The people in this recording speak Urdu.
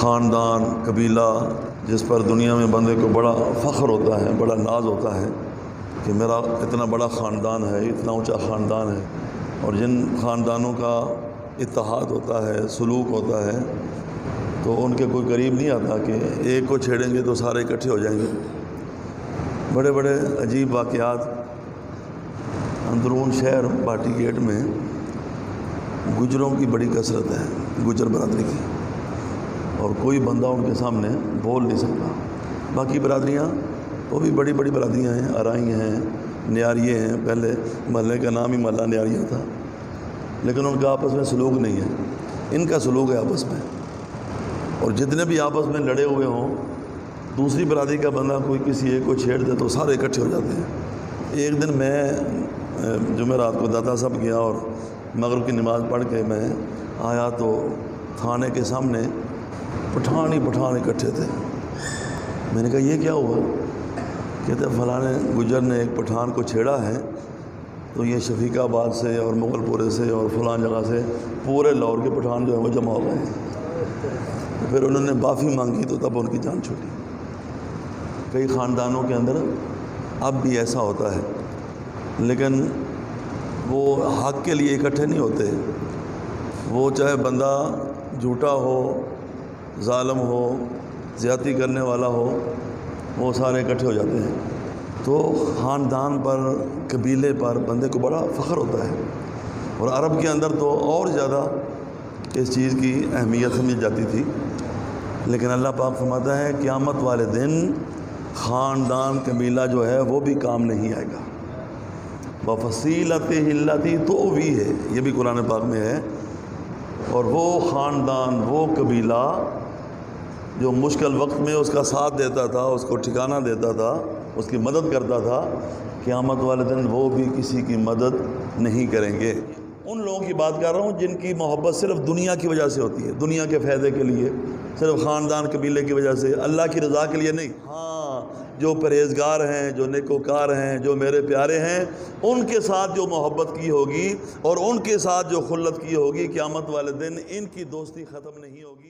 خاندان قبیلہ جس پر دنیا میں بندے کو بڑا فخر ہوتا ہے، بڑا ناز ہوتا ہے کہ میرا اتنا بڑا خاندان ہے، اتنا اونچا خاندان ہے، اور جن خاندانوں کا اتحاد ہوتا ہے، سلوک ہوتا ہے، تو ان کے کوئی قریب نہیں آتا کہ ایک کو چھیڑیں گے تو سارے اکٹھے ہو جائیں گے۔ بڑے بڑے عجیب واقعات اندرون شہر باٹی گیٹ میں گجروں کی بڑی کثرت ہے، گجر برادری کی، اور کوئی بندہ ان کے سامنے بول نہیں سکتا۔ باقی برادریاں وہ بھی بڑی بڑی برادریاں ہیں، ارائی ہیں، نیاریے ہیں، پہلے محلے کا نام ہی محلہ نیاریہ تھا، لیکن ان کا آپس میں سلوک نہیں ہے، ان کا سلوک ہے آپس میں۔ اور جتنے بھی آپس میں لڑے ہوئے ہوں، دوسری برادری کا بندہ کوئی کسی ایک کو چھیڑ دے تو سارے اکٹھے ہو جاتے ہیں۔ ایک دن میں جمعرات کو داتا صاحب گیا اور مغرب کی نماز پڑھ کے میں آیا تو تھانے کے سامنے پٹھان ہی پٹھان اکٹھے تھے۔ میں نے کہا یہ کیا ہوا؟ کہتے فلاں گجر نے ایک پٹھان کو چھیڑا ہے، تو یہ شفیق آباد سے اور مغل پورے سے اور فلاں جگہ سے پورے لاہور کے پٹھان جو ہیں وہ جمع ہو گئے ہیں۔ پھر انہوں نے معافی مانگی تو تب ان کی جان چھوٹی۔ کئی خاندانوں کے اندر اب بھی ایسا ہوتا ہے، لیکن وہ حق کے لیے اکٹھے نہیں ہوتے۔ وہ چاہے بندہ جھوٹا ہو، ظالم ہو، زیادتی کرنے والا ہو، وہ سارے اکٹھے ہو جاتے ہیں۔ تو خاندان پر، قبیلے پر بندے کو بڑا فخر ہوتا ہے، اور عرب کے اندر تو اور زیادہ اس چیز کی اہمیت سمجھی جاتی تھی۔ لیکن اللہ پاک فرماتا ہے قیامت والے دن خاندان قبیلہ جو ہے وہ بھی کام نہیں آئے گا۔ وَفَصِيلَتِهِ الَّتِي تُؤْوِيهِ، یہ بھی قرآن پاک میں ہے۔ اور وہ خاندان، وہ قبیلہ جو مشکل وقت میں اس کا ساتھ دیتا تھا، اس کو ٹھکانہ دیتا تھا، اس کی مدد کرتا تھا، قیامت والے دن وہ بھی کسی کی مدد نہیں کریں گے۔ ان لوگوں کی بات کر رہا ہوں جن کی محبت صرف دنیا کی وجہ سے ہوتی ہے، دنیا کے فائدے کے لیے، صرف خاندان قبیلے کی وجہ سے، اللہ کی رضا کے لیے نہیں۔ ہاں، جو پرہیزگار ہیں، جو نیکوکار ہیں، جو میرے پیارے ہیں، ان کے ساتھ جو محبت کی ہوگی اور ان کے ساتھ جو خلت کی ہوگی، قیامت والے دن ان کی دوستی ختم نہیں ہوگی۔